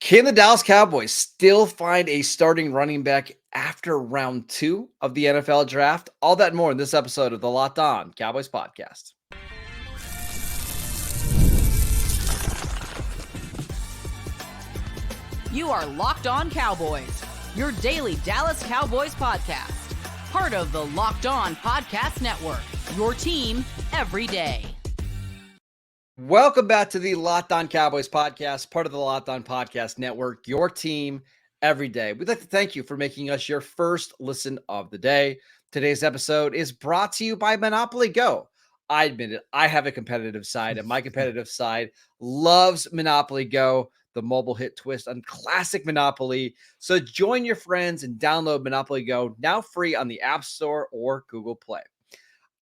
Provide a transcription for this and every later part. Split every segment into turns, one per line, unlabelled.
Can the Dallas Cowboys still find a starting running back after round 2 of the NFL draft? All that and more in this episode of the Locked On Cowboys podcast.
You are Locked On Cowboys, your daily Dallas Cowboys podcast. Part of the Locked On Podcast Network, your team every day.
Welcome back to the Locked On Cowboys podcast, part of the Locked On Podcast Network, your team every day. We'd like to thank you for making us your first listen of the day. Today's episode is brought to you by Monopoly Go. I admit it, I have a competitive side, and my competitive side loves Monopoly Go, the mobile hit twist on classic Monopoly. So join your friends and download Monopoly Go, now free on the App Store or Google Play.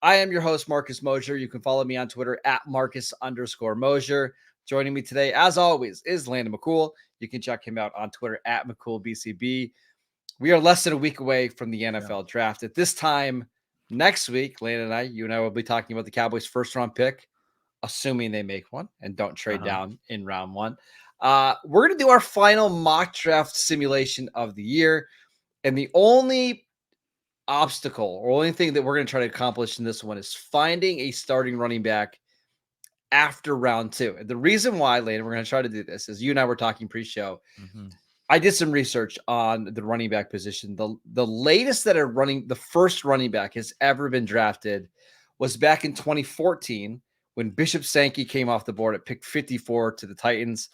I am your host, Marcus Mosher. You can follow me on Twitter at Marcus_Mosher. Joining me today, as always, is Landon McCool. You can check him out on Twitter at McCoolBCB. We are less than a week away from the NFL draft. At this time next week, Landon and you and I will be talking about the Cowboys' first-round pick, assuming they make one and don't trade down in round 1. We're going to do our final mock draft simulation of the year. And the only obstacle or only thing that we're going to try to accomplish in this one is finding a starting running back after round 2. And the reason why, Landon, we're going to try to do this is you and I were talking pre-show. I did some research on the running back position. The latest that the first running back has ever been drafted was back in 2014 when Bishop Sankey came off the board at pick 54 to the Titans.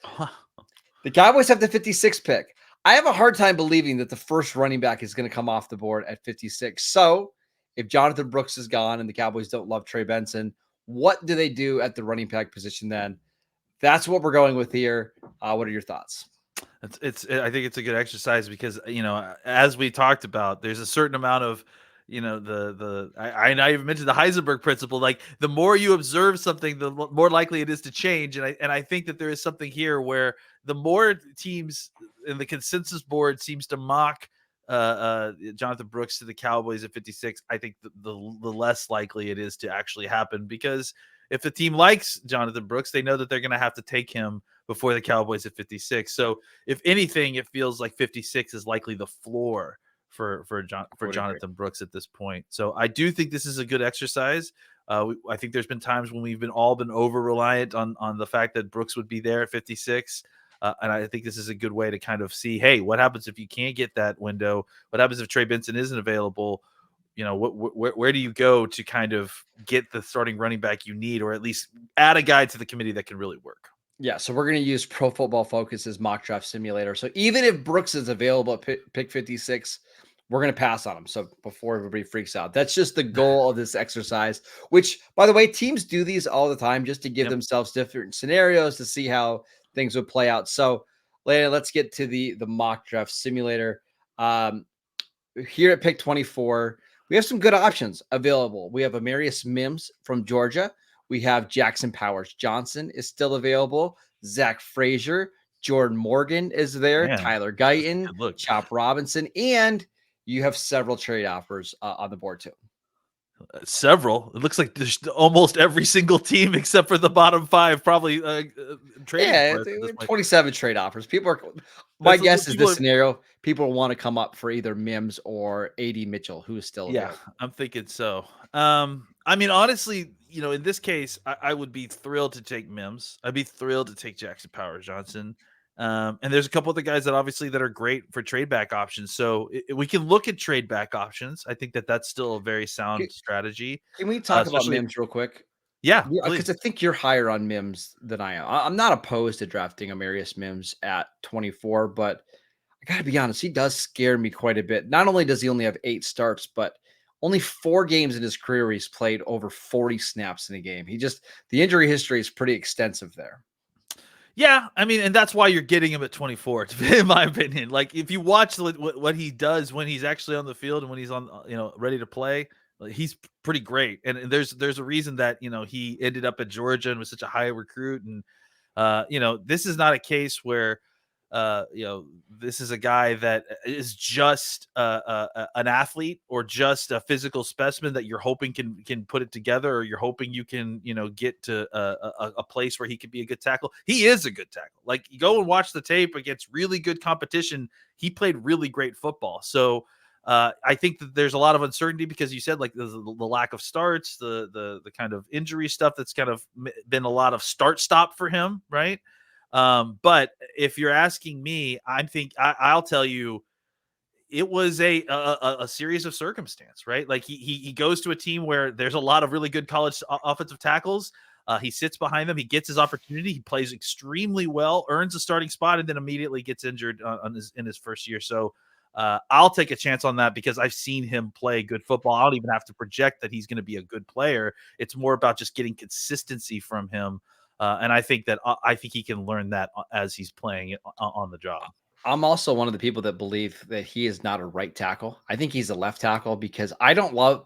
The Cowboys have the 56th pick. I have a hard time believing that the first running back is going to come off the board at 56. So if Jonathan Brooks is gone and the Cowboys don't love Trey Benson, what do they do at the running back position then? That's what we're going with here. What are your thoughts?
I think it's a good exercise because, as we talked about, there's a certain amount of, I even mentioned the Heisenberg principle. Like the more you observe something, the more likely it is to change. And I think that there is something here where the more teams in the consensus board seems to mock Jonathan Brooks to the Cowboys at 56, I think the less likely it is to actually happen, because if the team likes Jonathan Brooks, they know that they're going to have to take him before the Cowboys at 56. So if anything, it feels like 56 is likely the floor for Jonathan Brooks at this point. So I do think this is a good exercise. I think there's been times when we've been over reliant on the fact that Brooks would be there at 56. And I think this is a good way to kind of see, hey, what happens if you can't get that window? What happens if Trey Benson isn't available? Where do you go to kind of get the starting running back you need, or at least add a guy to the committee that can really work?
Yeah, so we're going to use Pro Football Focus's mock draft simulator. So even if Brooks is available at pick 56, we're going to pass on him. So before everybody freaks out, that's just the goal of this exercise, which, by the way, teams do these all the time just to give themselves different scenarios to see how things would play out. So Landon, let's get to the mock draft simulator. Here at pick 24, we have some good options available. We have Amarius Mims from Georgia. We have Jackson Powers Johnson is still available. Zach Frazier, Jordan Morgan is there.
Man,
Tyler Guyton, Chop Robinson, and you have several trade offers on the board too.
Several. It looks like there's almost every single team except for the bottom 5 probably trading.
Yeah, 27 trade offers. People are. My guess is this scenario. People want to come up for either Mims or AD Mitchell, who is still available.
Yeah, I'm thinking so. I mean, honestly, in this case, I would be thrilled to take Mims. I'd be thrilled to take Jackson Powers Johnson. And there's a couple of the guys that obviously that are great for trade back options. So we can look at trade back options. I think that's still a very sound strategy.
Can we talk about Mims real quick?
Yeah,
because I think you're higher on Mims than I am. I'm not opposed to drafting Amarius Mims at 24, but I got to be honest, he does scare me quite a bit. Not only does he only have 8 starts, but only 4 games in his career he's played over 40 snaps in a game. The injury history is pretty extensive there.
Yeah, I mean, and that's why you're getting him at 24, in my opinion. Like, if you watch what he does when he's actually on the field and when he's on, ready to play, he's pretty great. And there's a reason that, he ended up at Georgia and was such a high recruit. And, this is not a case where this is a guy that is just an athlete or just a physical specimen that you're hoping can put it together, or you're hoping you can, get to a place where he could be a good tackle. He is a good tackle. Like, you go and watch the tape against really good competition. He played really great football. So I think that there's a lot of uncertainty because you said, like, the lack of starts, the kind of injury stuff that's kind of been a lot of start-stop for him, right? But if you're asking me, I'll tell you, it was a series of circumstance, right? Like, he goes to a team where there's a lot of really good college offensive tackles. He sits behind them. He gets his opportunity. He plays extremely well, earns a starting spot, and then immediately gets injured in his first year. So I'll take a chance on that because I've seen him play good football. I don't even have to project that he's going to be a good player. It's more about just getting consistency from him. And I think he can learn that as he's playing it on the job.
I'm also one of the people that believe that he is not a right tackle. I think he's a left tackle because I don't love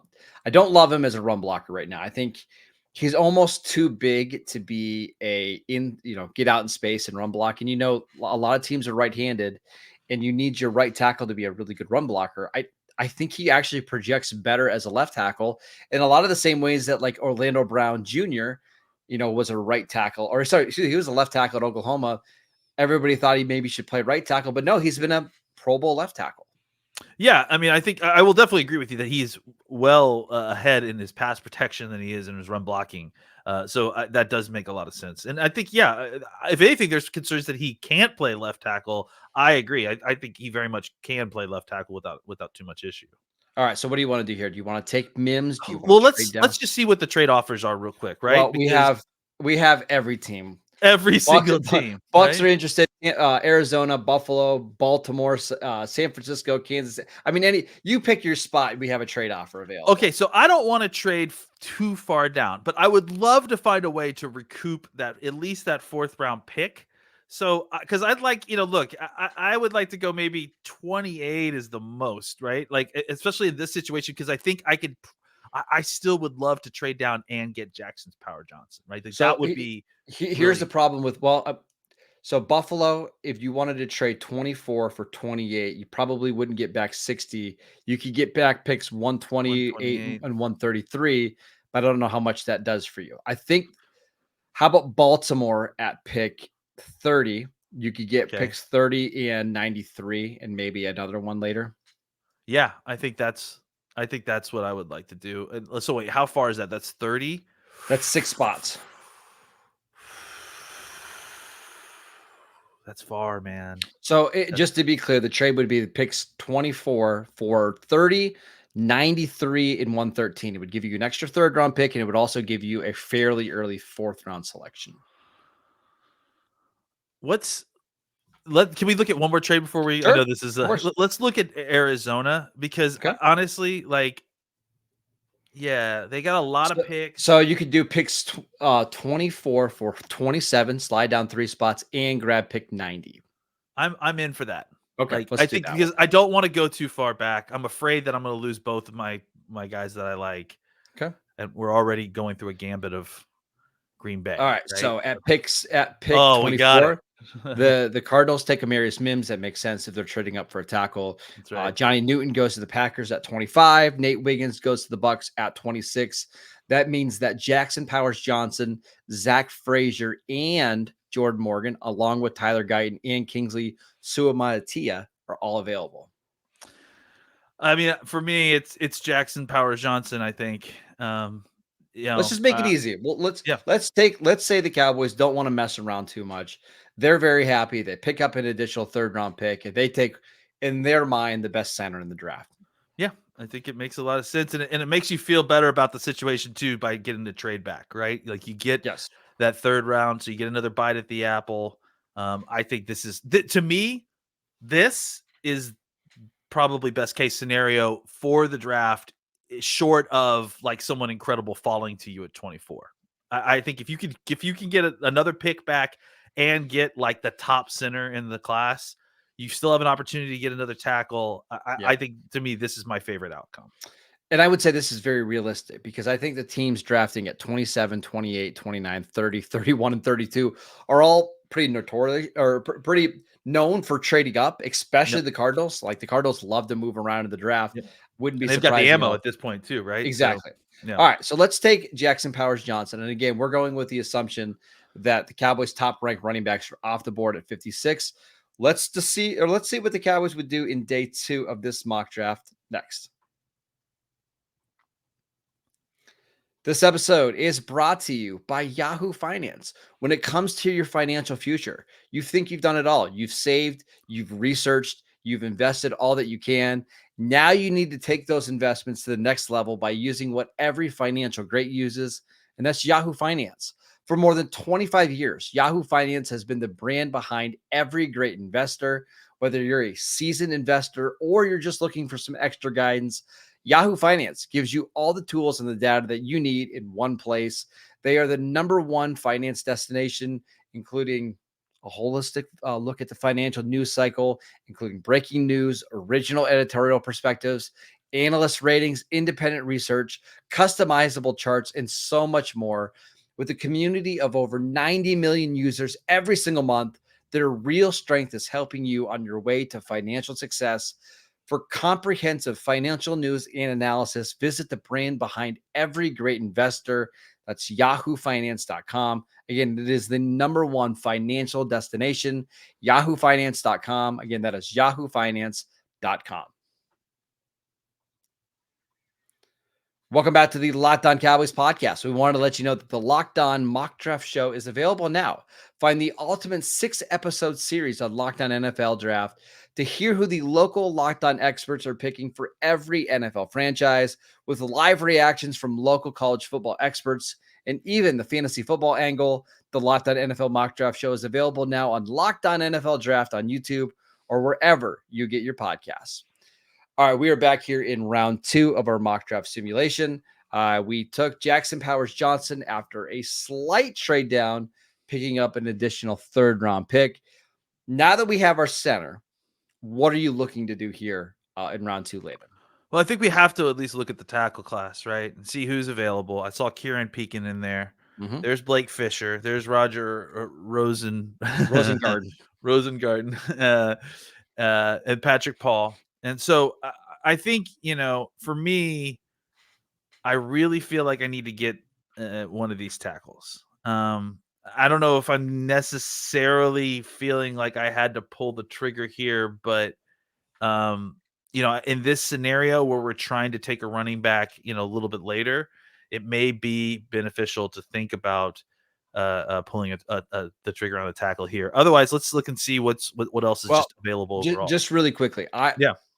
him as a run blocker right now. I think he's almost too big to be get out in space and run block. And a lot of teams are right-handed, and you need your right tackle to be a really good run blocker. I think he actually projects better as a left tackle in a lot of the same ways that, like, Orlando Brown Jr., was a right tackle, or sorry, he was a left tackle at Oklahoma. Everybody thought he maybe should play right tackle, but no, he's been a Pro Bowl left tackle.
Yeah, I mean, I think I will definitely agree with you that he's well ahead in his pass protection than he is in his run blocking. So that does make a lot of sense. And I think, if anything, there's concerns that he can't play left tackle. I agree. I think he very much can play left tackle without too much issue.
All right, so what do you want to do here? Do you want to take Mims? Do you want
Well,
to trade down?
let's just see what the trade offers are real quick, right?
Well, we have every team.
Every single team.
Bucks
right?
are interested. Arizona, Buffalo, Baltimore, San Francisco, Kansas. I mean, you pick your spot. We have a trade offer available.
Okay, so I don't want to trade too far down, but I would love to find a way to recoup at least that 4th round pick. So, because I'd like, look, I would like to go maybe 28 is the most, right? Like, especially in this situation, because I think I still would love to trade down and get Jackson's Power Johnson, right? Like, that would be.
Here's the problem with, so Buffalo, if you wanted to trade 24 for 28, you probably wouldn't get back 60. You could get back picks 128 and 133, but I don't know how much that does for you. I think, how about Baltimore at pick 30? You could get picks 30 and 93 and maybe another one later.
Yeah, I think that's what I would like to do. And so wait, how far is that? That's 30?
That's 6 spots.
That's far, man.
So just to be clear, the trade would be the picks 24 for 30, 93, and 113. It would give you an extra 3rd round pick, and it would also give you a fairly early 4th round selection.
Can we look at one more trade before we?
Sure,
I know this is. Let's look at Arizona because honestly, like, yeah, they got a lot of picks.
So you could do picks 24 for 27, slide down 3 spots, and grab pick 90.
I'm in for that.
Okay,
I think because I don't want to go too far back. I'm afraid that I'm going to lose both of my guys that I like.
Okay,
and we're already going through a gambit of Green Bay.
All right. So at pick 24,
we got it.
the Cardinals take Amarius Mims. That makes sense if they're trading up for a tackle.
That's right.
Johnny Newton goes to the Packers at 25. Nate Wiggins goes to the Bucks at 26. That means that Jackson Powers Johnson, Zach Frazier, and Jordan Morgan, along with Tyler Guyton and Kingsley Suamataia, are all available.
I mean, for me, it's Jackson Powers Johnson. I think.
Let's just make it easy. Well, let's say the Cowboys don't want to mess around too much. They're very happy. They pick up an additional 3rd round pick, and they take, in their mind, the best center in the draft.
Yeah, I think it makes a lot of sense, and it makes you feel better about the situation too by getting the trade back, right? Like, you get that 3rd round, so you get another bite at the apple. I think this is to me, this is probably best case scenario for the draft, short of like someone incredible falling to you at 24. I think if you can get another pick back and get like the top center in the class, you still have an opportunity to get another tackle. I think, to me, this is my favorite outcome.
And I would say this is very realistic because I think the teams drafting at 27, 28, 29, 30, 31, and 32 are all pretty notorious or pretty known for trading up, especially
Yep.
the Cardinals. Like the Cardinals love to move around in the draft.
Yep.
Wouldn't be
And they've got the
surprising at
ammo
all.
at this point too, right? So
Exactly.
yeah.
All right, so let's take Jackson Powers Johnson. And again, we're going with the assumption that the Cowboys' top ranked running backs are off the board at 56. Let's see what the Cowboys would do in day 2 of this mock draft next. This episode is brought to you by Yahoo Finance. When it comes to your financial future, you think you've done it all. You've saved, you've researched, you've invested all that you can. Now you need to take those investments to the next level by using what every financial great uses, and that's Yahoo Finance. For more than 25 years, Yahoo Finance has been the brand behind every great investor. Whether you're a seasoned investor or you're just looking for some extra guidance, Yahoo Finance gives you all the tools and the data that you need in one place. They are the #1 finance destination, including a holistic look at the financial news cycle, including breaking news, original editorial perspectives, analyst ratings, independent research, customizable charts, and so much more. With a community of over 90 million users every single month, their real strength is helping you on your way to financial success. For comprehensive financial news and analysis, visit the brand behind every great investor. That's yahoofinance.com. Again, it is the #1 financial destination, yahoofinance.com. Again, that is yahoofinance.com. Welcome back to the Locked On Cowboys podcast. We wanted to let you know that the Locked On Mock Draft Show is available now. Find the ultimate 6-episode series on Locked On NFL Draft to hear who the local Locked On experts are picking for every NFL franchise, with live reactions from local college football experts and even the fantasy football angle. The Locked On NFL Mock Draft Show is available now on Locked On NFL Draft on YouTube or wherever you get your podcasts. All right, we are back here in round 2 of our mock draft simulation. We took Jackson Powers Johnson after a slight trade down, picking up an additional 3rd-round pick. Now that we have our center, what are you looking to do here in round 2, Laban?
Well, I think we have to at least look at the tackle class, right, and see who's available. I saw Kieran Peakin in there.
Mm-hmm.
There's Blake Fisher. There's Roger
Rosengarten.
And Patrick Paul. And so I think, for me, I really feel like I need to get one of these tackles. I don't know if I'm necessarily feeling like I had to pull the trigger here, but in this scenario where we're trying to take a running back, a little bit later, it may be beneficial to think about pulling the trigger on the tackle here. Otherwise, let's look and see what else is just available overall.
Just really quickly,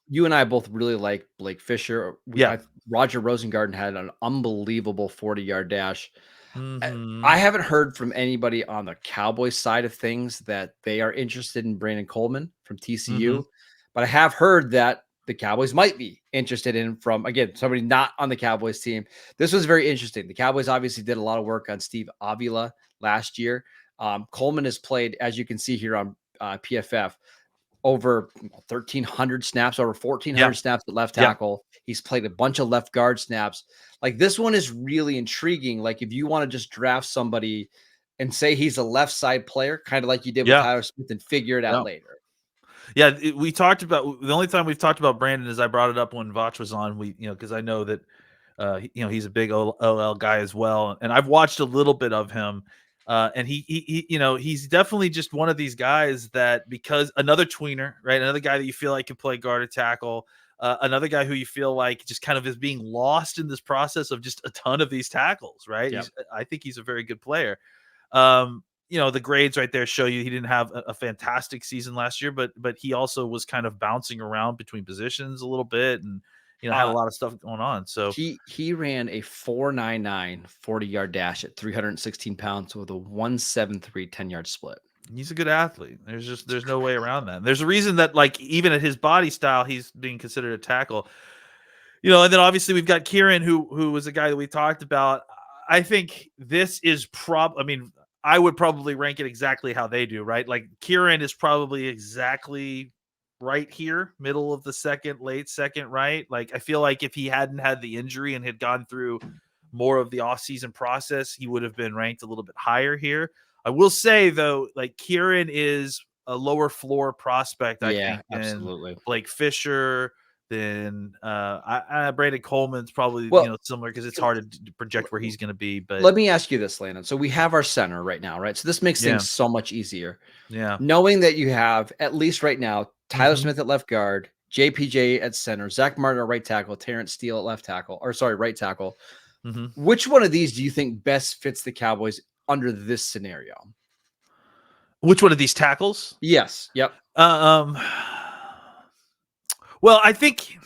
you and I both really like Blake Fisher. Roger Rosengarten had an unbelievable 40-yard dash.
Mm-hmm.
I haven't heard from anybody on the Cowboys side of things that they are interested in Brandon Coleman from TCU, but I have heard that the Cowboys might be interested in from, again, somebody not on the Cowboys team. This was very interesting. The Cowboys obviously did a lot of work on Steve Avila last year. Coleman has played, as you can see here on PFF, over 1,300 snaps, over 1,400 snaps at left tackle. He's played a bunch of left guard snaps. Like, this one is really intriguing. Like, if you want to just draft somebody and say he's a left side player, kind of like you did with Tyler Smith, and figure it out later.
Yeah, we talked about, the only time we've talked about Brandon is I brought it up when Vach was on. Because I know that he's a big OL guy as well, and I've watched a little bit of him. And he's definitely just one of these guys that, because another tweener, right? Another guy that you feel like can play guard or tackle. Another guy who you feel like just kind of is being lost in this process of just a ton of these tackles, right?
Yep.
I think he's a very good player. The grades right there show you he didn't have a fantastic season last year, but he also was kind of bouncing around between positions a little bit, and had a lot of stuff going on. So
he ran a 4.99 40-yard dash at 316 pounds with a 1.73 10-yard split.
He's a good athlete. There's no way around that. There's a reason that, like, even at his body style, he's being considered a tackle. And then obviously we've got Kieran, who was a guy that we talked about. I think this is I would probably rank it exactly how they do, right? Like, Kieran is probably exactly right here, middle of the second, late second, right? Like, I feel like if he hadn't had the injury and had gone through more of the offseason process, he would have been ranked a little bit higher here. I will say though, like Kieran is a lower floor prospect, I
Yeah,
think, than
absolutely.
Blake Fisher, than Brandon Coleman's probably
Well,
similar because it's hard to project where he's going to be. But
let me ask you this, Landon. So we have our center right now, right? So this makes
yeah,
things so much easier.
yeah,
Knowing that you have, at least right now, Tyler
hmm
Smith at left guard, JPJ at center, Zach Martin at right tackle, Terrence Steele at left tackle, or sorry, right tackle.
hmm
Which one of these do you think best fits the Cowboys under this scenario?
Which one of these tackles?
Yes. Yep.
Um, well, I think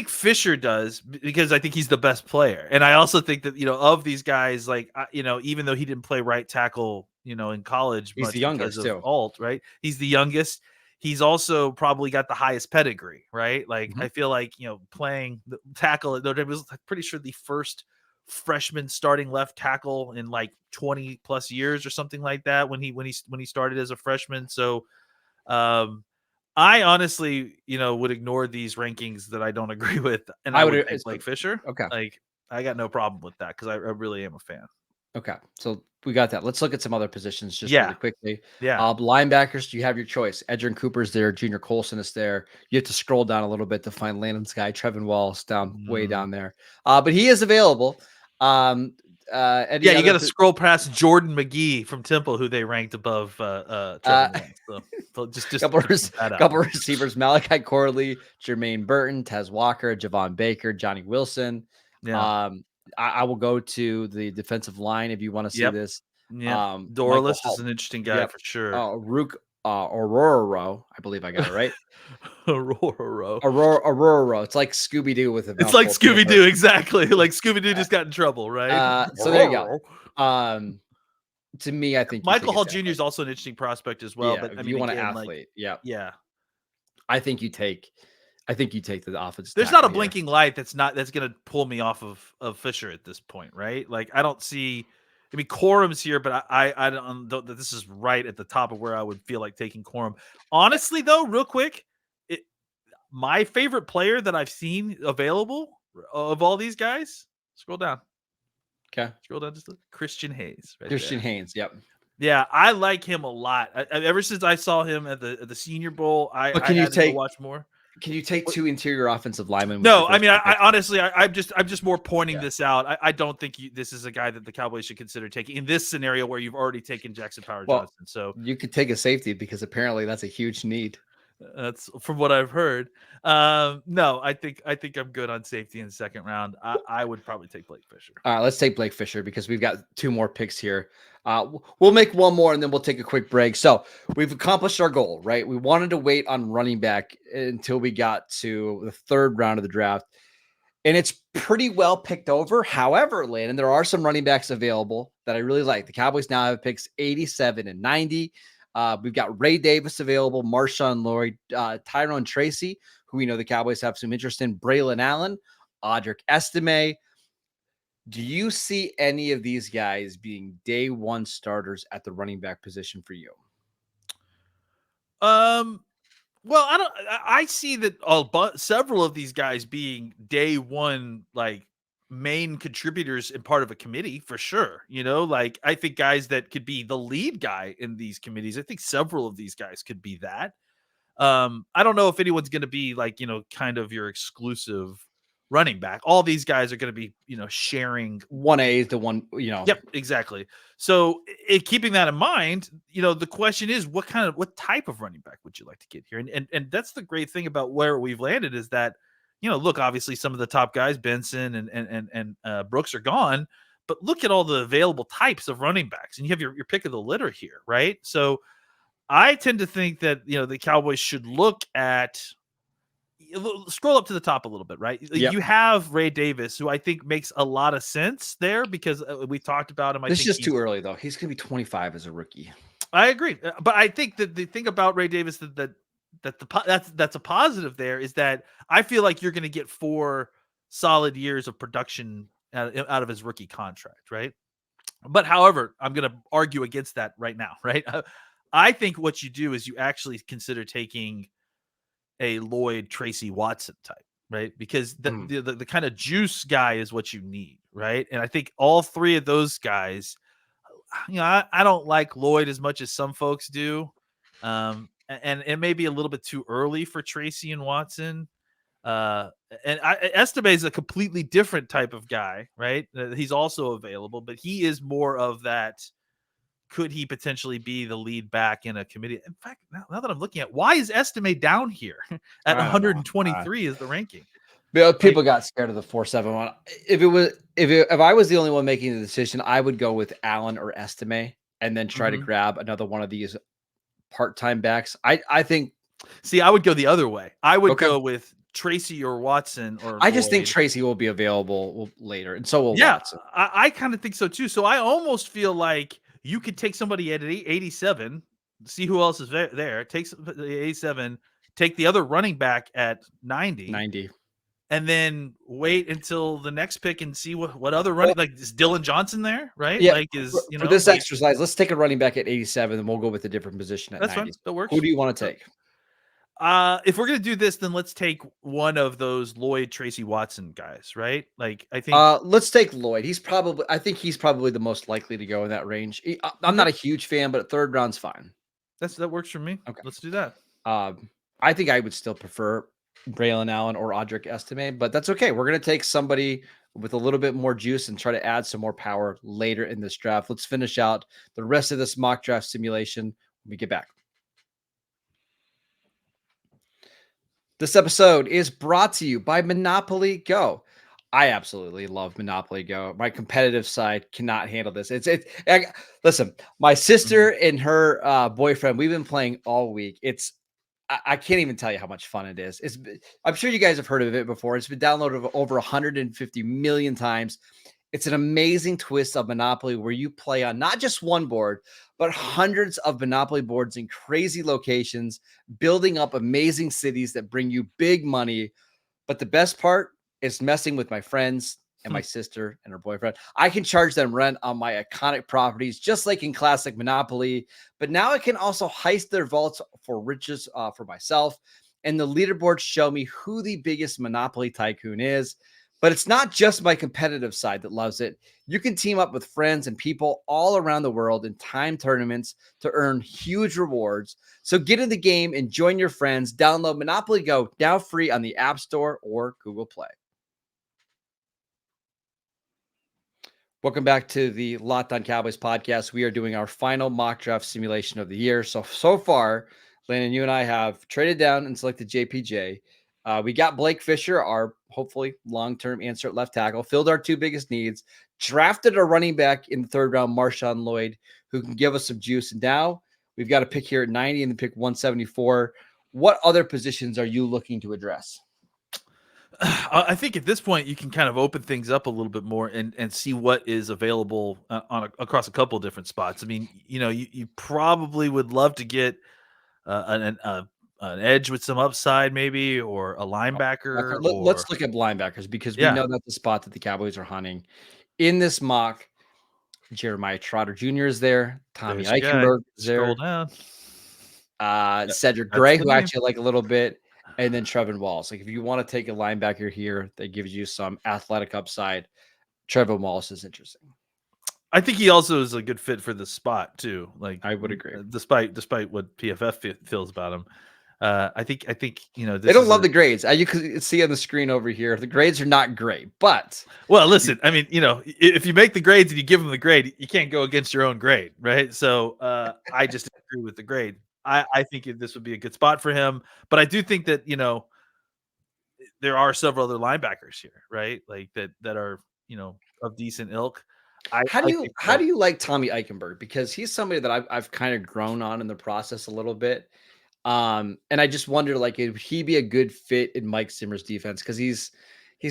Fisher does because I think he's the best player, and I also think that of these guys, like even though he didn't play right tackle, in college
He's the
much because
youngest
of
too.
Alt, right? He's the youngest. He's also probably got the highest pedigree, right? Like
Mhm.
I feel like playing the tackle at Notre Dame was pretty sure the first freshman starting left tackle in like 20 plus years or something like that when he started as a freshman. So um I honestly, would ignore these rankings that I don't agree with, and I
I would.
would take Blake Fisher.
Okay.
Like, I got no problem with that because I really am a fan.
Okay. So we got that. Let's look at some other positions just really
Yeah,
quickly.
yeah.
Linebackers, you have your choice. Edgerrin Cooper's there. Junior Colson is there. You have to scroll down a little bit to find Landon's guy. Trevin Wallace way
Mm.
down there. But he is available.
Yeah,
Any
you
other?
got to scroll past Jordan McGee from Temple, who they ranked above
Uh,
Trevin Lawrence. So just
couple
to point that out.
couple receivers: Malachi Corley, Jermaine Burton, Tez Walker, Javon Baker, Johnny Wilson.
Yeah.
Um, I will go to the defensive line if you want to see
Yep.
this.
Yep.
Michael
Dorless is
Hall.
an interesting guy
Yep.
for sure.
Rook Aurora, I believe I got it right.
Aurora.
Aurora. It's like Scooby Doo with a
It's like
mouthful of peanut
Scooby
butter.
Doo, exactly. Like Scooby Doo just got in trouble, right?
So there you go. To me, I think you
Michael
take a
Hall Jr.
tackle.
is also an interesting prospect as well.
Yeah,
But I
if
mean,
you want an
again, like,
athlete, yeah,
yeah,
I think you take the offensive
there's not a
tackle here.
blinking light that's going to pull me off of Fisher at this point, right? Like, I don't see. I mean, Corum's here, but I don't that this is right at the top of where I would feel like taking Corum. Honestly, though, real quick, my favorite player that I've seen available of all these guys. Scroll down.
Okay,
Scroll down just a Christian Hayes. Right
Christian
there.
Haynes. Yep.
Yeah, I like him a lot. Ever since I saw him at the Senior Bowl, I
But can you
had to go
take
watch more.
Can you take two interior offensive linemen?
No,
with
I
your
mean,
first
I
pick?
honestly, I'm just more pointing
Yeah.
this out. I don't think this is a guy that the Cowboys should consider taking in this scenario where you've already taken Jackson Power
Well,
Johnson. So
you could take a safety because apparently that's a huge need.
that's from what I've heard. No, I think I'm good on safety in the second round. I would probably take Blake Fisher.
All right, let's take Blake Fisher because we've got two more picks here. We'll make one more and then we'll take a quick break. So we've accomplished our goal, right? We wanted to wait on running back until we got to the third round of the draft, and it's pretty well picked over. However, Landon, there are some running backs available that I really like. The Cowboys now have picks 87 and 90. We've got Ray Davis available, Marshawn Lloyd, Tyrone Tracy, who we know the Cowboys have some interest in, Braylon Allen, Audric Estime. Do you see any of these guys being day one starters at the running back position for you?
Well, I see that several of these guys being day one, like main contributors and part of a committee for sure. Like I think guys that could be the lead guy in these committees. I think several of these guys could be that. I don't know if anyone's going to be like, kind of your exclusive running back. All these guys are going to be, sharing
1A to one,
Yep, exactly. So keeping that in mind, the question is what type of running back would you like to get here? And that's the great thing about where we've landed is that, look, obviously some of the top guys, Benson and Brooks are gone, but look at all the available types of running backs and you have your pick of the litter here, right? So I tend to think that, the Cowboys should look at scroll up to the top a little bit, right?
Yep.
You have Ray Davis, who I think makes a lot of sense there because we talked about him.
This is just too early, though. He's going to be 25 as a rookie.
I agree, but I think that the thing about Ray Davis that's a positive there is that I feel like you're going to get 4 solid years of production out of his rookie contract, right? But however, I'm going to argue against that right now, right? I think what you do is you actually consider taking a Lloyd Tracy Watson type, right? Because the kind of juice guy is what you need, right? And I think all 3 of those guys I don't like Lloyd as much as some folks do. And it may be a little bit too early for Tracy and Watson. And Estime is a completely different type of guy, right? He's also available, but he is more of that. Could he potentially be the lead back in a committee? In fact, now that I'm looking at, why is Estime down here at
I don't know.
123 is the ranking?
People got scared of the 4-7 one. If I was the only one making the decision, I would go with Allen or Estime and then try to grab another one of these part-time backs. I think.
See, I would go the other way. I would go with Tracy or Watson or
I just think
Lloyd.
Tracy will be available later, and so will Watson.
I kind of think so too. So I almost feel like you could take somebody at 87, see who else is there. Take 87, take the other running back at 90. And then wait until the next pick and see what other running, like, is Dylan Johnson there, right?
Yeah.
Like,
for this exercise, let's take a running back at 87, and we'll go with a different position at 90.
Fine. That works.
Who do you want to take?
If we're gonna do this, then let's take one of those Lloyd, Tracy, Watson guys, right? Like, I think
let's take Lloyd. I think he's probably the most likely to go in that range. I'm not a huge fan, but third round's fine.
That works for me. Okay, let's do that.
I think I would still prefer Braylon Allen or Audric Estime, but that's okay. We're gonna take somebody with a little bit more juice and try to add some more power later in this draft. Let's finish out the rest of this mock draft simulation when we get back. This episode is brought to you by Monopoly Go. I absolutely love Monopoly Go. My competitive side cannot handle this. Listen, my sister and her boyfriend, we've been playing all week. I can't even tell you how much fun it is. I'm sure you guys have heard of it before. It's been downloaded over 150 million times. It's an amazing twist of Monopoly where you play on not just one board, but hundreds of Monopoly boards in crazy locations, building up amazing cities that bring you big money. But the best part is messing with my friends and my sister and her boyfriend. I can charge them rent on my iconic properties, just like in classic Monopoly. But now I can also heist their vaults for riches for myself. And the leaderboards show me who the biggest Monopoly tycoon is. But it's not just my competitive side that loves it. You can team up with friends and people all around the world in time tournaments to earn huge rewards. So get in the game and join your friends. Download Monopoly Go now free on the App Store or Google Play. Welcome back to the Locked On Cowboys podcast. We are doing our final mock draft simulation of the year. So far, Landon, you and I have traded down and selected JPJ. We got Blake Fisher, our hopefully long-term answer at left tackle, filled our two biggest needs, drafted a running back in the third round, Marshawn Lloyd, who can give us some juice. And now we've got a pick here at 90 and the pick 174. What other positions are you looking to address?
I think at this point you can kind of open things up a little bit more and see what is available across a couple of different spots. I mean, you probably would love to get an edge with some upside, maybe, or a linebacker.
Let's look at linebackers because we know that's the spot that the Cowboys are hunting. In this mock, Jeremiah Trotter Jr. is there. Tommy Eichenberg is there.
Scroll down.
Cedric Gray, who I actually like a little bit. And then Trevin Wallace. Like, if you want to take a linebacker here that gives you some athletic upside, Trevin Wallace is interesting.
I think he also is a good fit for the spot too. Like,
I would agree,
despite what PFF feels about him. I think
they don't love the grades. You can see on the screen over here, the grades are not great. But
listen, I mean, if you make the grades and you give them the grade, you can't go against your own grade, right? So I just agree with the grade. I think this would be a good spot for him, but I do think that there are several other linebackers here, right? Like that are of decent ilk.
How do you like Tommy Eichenberg? Because he's somebody that I've kind of grown on in the process a little bit, and I just wonder, like, would he be a good fit in Mike Zimmer's defense? Because he's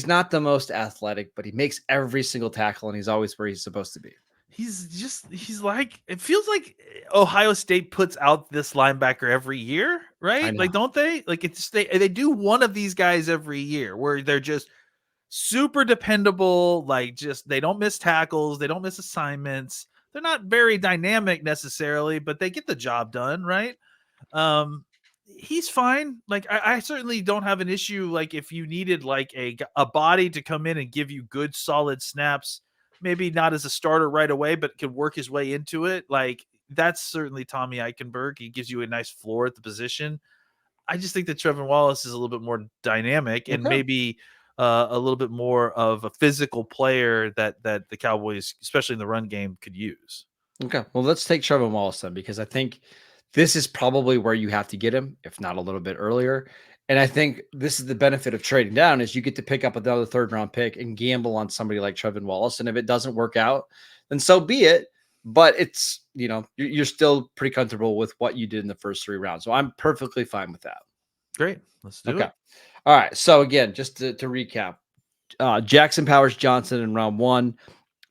not the most athletic, but he makes every single tackle, and he's always where he's supposed to be.
He's like, it feels like Ohio State puts out this linebacker every year, right? Like, don't they? Like, it's they do one of these guys every year where they're just super dependable. Like, just they don't miss tackles, they don't miss assignments. They're not very dynamic necessarily, but they get the job done, right? He's fine. Like, I certainly don't have an issue. Like, if you needed like a body to come in and give you good solid snaps maybe not as a starter right away, but could work his way into it. Like that's certainly Tommy Eichenberg. He gives you a nice floor at the position. I just think that Trevor Wallace is a little bit more dynamic and
Okay.
maybe a little bit more of a physical player that the Cowboys, especially in the run game, could use.
Okay. Well, let's take Trevor Wallace then, because I think this is probably where you have to get him, if not a little bit earlier. And I think this is the benefit of trading down is you get to pick up another third round pick and gamble on somebody like Trevor Wallace. And if it doesn't work out, then so be it. But it's, you're still pretty comfortable with what you did in the first 3 rounds. So I'm perfectly fine with that.
Great. Let's do
Okay.
it.
All right. So again, just to recap, Jackson Powers Johnson in round 1,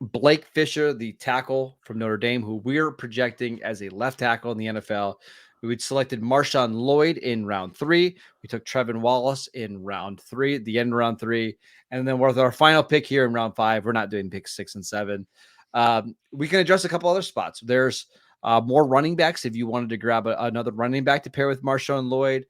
Blake Fisher, the tackle from Notre Dame, who we're projecting as a left tackle in the NFL. We selected Marshawn Lloyd in round 3. We took Trevor Wallace in round 3, at the end of round 3. And then with our final pick here in round 5, we're not doing picks 6 and 7. We can address a couple other spots. There's more running backs. If you wanted to grab another running back to pair with Marshawn Lloyd,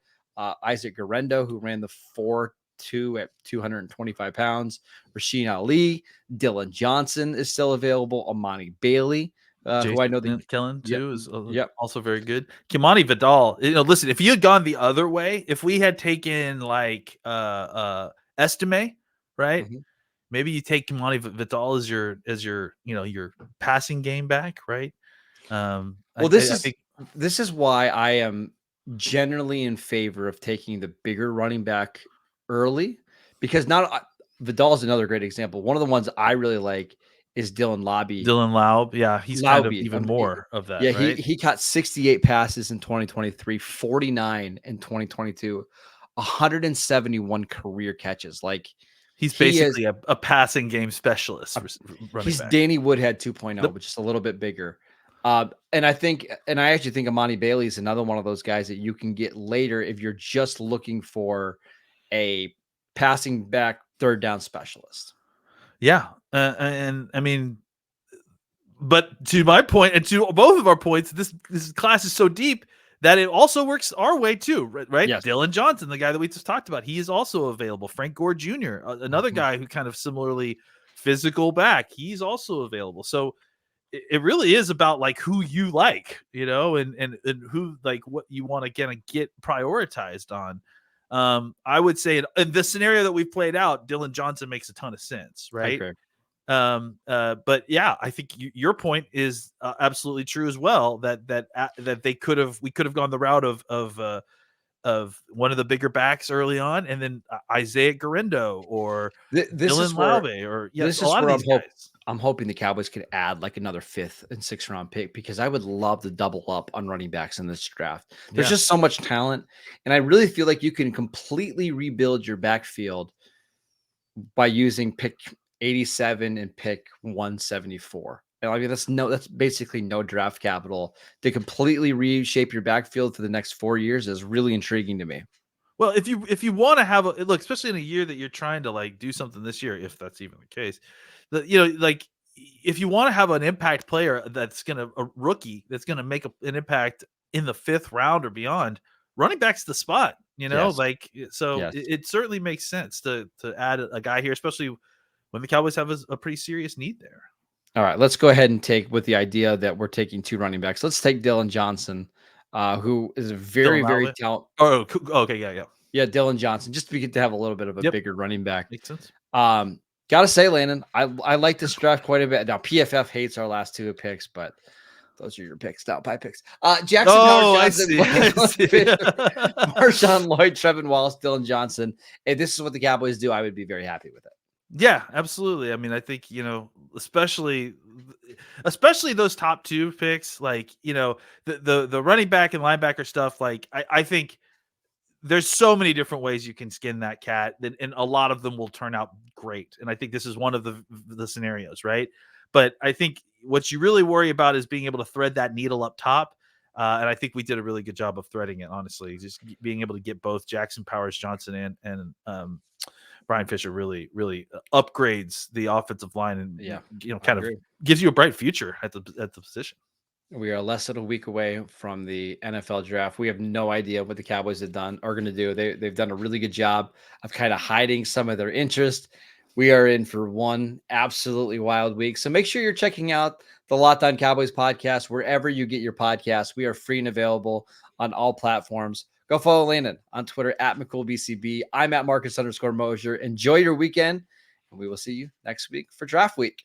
Isaac Guerrero, who ran the 4.2 at 225 pounds, Rasheen Ali, Dylan Johnson is still available, Amani Bailey, who I know that
Kellen too is
yep.
also very good. Kimani Vidal, listen, if you had gone the other way, if we had taken like Estime, right?
Mm-hmm.
Maybe you take Kimani Vidal as your your passing game back, right?
Well, this is why I am generally in favor of taking the bigger running back early, because Vidal is another great example. One of the ones I really like is Dylan
Laub. Yeah, he's kind of even more of that.
Yeah,
right?
he caught 68 passes in 2023, 49 in 2022, 171 career catches. Like
he's basically a passing game specialist.
He's
back.
Danny Woodhead 2.0, but just a little bit bigger. And I actually think Amani Bailey is another one of those guys that you can get later if you're just looking for a passing back third down specialist.
Yeah. And I mean, but to my point and to both of our points, this class is so deep that it also works our way too, right?
Yes.
Dylan Johnson, the guy that we just talked about, he is also available. Frank Gore Jr., another guy who kind of similarly physical back, he's also available. So it really is about like who you like, and who like what you want to get prioritized on. I would say in the scenario that we've played out, Dylan Johnson makes a ton of sense, right? But yeah, I think your point is absolutely true as well. That we could have gone the route of one of the bigger backs early on, and then Isaiah Guerrero or Dylan Laube, or
this is where I'm hoping the Cowboys could add like another 5th and 6th round pick, because I would love to double up on running backs in this draft. There's just so much talent, and I really feel like you can completely rebuild your backfield by using pick 87 and pick 174. And I mean, that's basically no draft capital to completely reshape your backfield for the next 4 years is really intriguing to me.
Well, if you want to have a look, especially in a year that you're trying to like do something this year, if that's even the case, like if you want to have an impact player a rookie that's gonna make an impact in the 5th round or beyond, running back's the spot.
Yes.
It certainly makes sense to add a guy here, especially when the Cowboys have a pretty serious need there.
All right, let's go ahead and take, with the idea that we're taking 2 running backs, let's take Dylan Johnson, who is a very, very talented.
Oh, okay, yeah.
Yeah, Dylan Johnson, just to get to have a little bit of a bigger running back.
Makes sense.
Gotta say, Landon, I like this draft quite a bit. Now, PFF hates our last 2 picks, but those are your picks, not my picks. Jackson Powers Johnson, Marshawn Lloyd, Trevor Wallace, Dylan Johnson. If this is what the Cowboys do, I would be very happy with it.
Yeah, absolutely. I mean, I think, especially those top 2 picks, like, the running back and linebacker stuff, like I think there's so many different ways you can skin that cat, and a lot of them will turn out great. And I think this is one of the scenarios, right? But I think what you really worry about is being able to thread that needle up top. And I think we did a really good job of threading it, honestly, just being able to get both Jackson Powers Johnson and Brian Fisher really, really upgrades the offensive line, and kind of gives you a bright future at the position.
We are less than a week away from the NFL draft. We have no idea what the Cowboys are going to do. They've done a really good job of kind of hiding some of their interest. we are in for one absolutely wild week. So make sure you're checking out the Locked On Cowboys podcast wherever you get your podcasts. We are free and available on all platforms. Go follow Landon on Twitter at McCoolBCB. I'm at Marcus_Mosier. Enjoy your weekend, and we will see you next week for draft week.